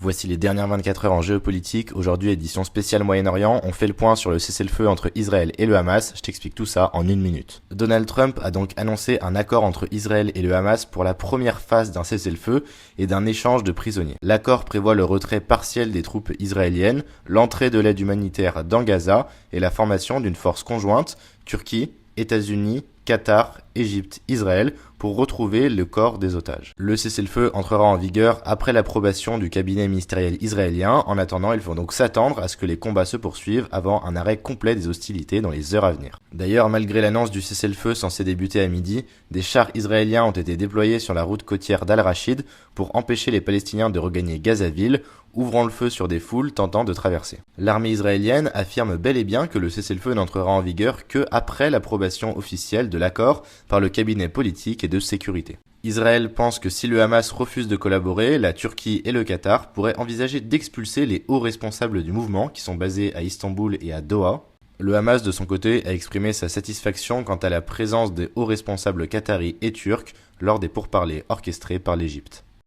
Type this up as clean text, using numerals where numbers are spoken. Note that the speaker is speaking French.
Voici les dernières 24 heures en géopolitique. Aujourd'hui, édition spéciale Moyen-Orient. On fait le point sur le cessez-le-feu entre Israël et le Hamas. Je t'explique tout ça en une minute. Donald Trump a donc annoncé un accord entre Israël et le Hamas pour la première phase d'un cessez-le-feu et d'un échange de prisonniers. L'accord prévoit le retrait partiel des troupes israéliennes, l'entrée de l'aide humanitaire dans Gaza et la formation d'une force conjointe Turquie, États-Unis, Qatar, Égypte, Israël pour retrouver le corps des otages. Le cessez-le-feu entrera en vigueur après l'approbation du cabinet ministériel israélien. En attendant, il faut donc s'attendre à ce que les combats se poursuivent avant un arrêt complet des hostilités dans les heures à venir. D'ailleurs, malgré l'annonce du cessez-le-feu censé débuter à midi, des chars israéliens ont été déployés sur la route côtière d'Al-Rachid pour empêcher les Palestiniens de regagner Gaza-Ville, ouvrant le feu sur des foules tentant de traverser. L'armée israélienne affirme bel et bien que le cessez-le-feu n'entrera en vigueur que après l'approbation officielle de l'accord par le cabinet politique et de sécurité. Israël pense que si le Hamas refuse de collaborer, la Turquie et le Qatar pourraient envisager d'expulser les hauts responsables du mouvement qui sont basés à Istanbul et à Doha. Le Hamas, de son côté, a exprimé sa satisfaction quant à la présence des hauts responsables qataris et turcs lors des pourparlers orchestrés par l'Égypte.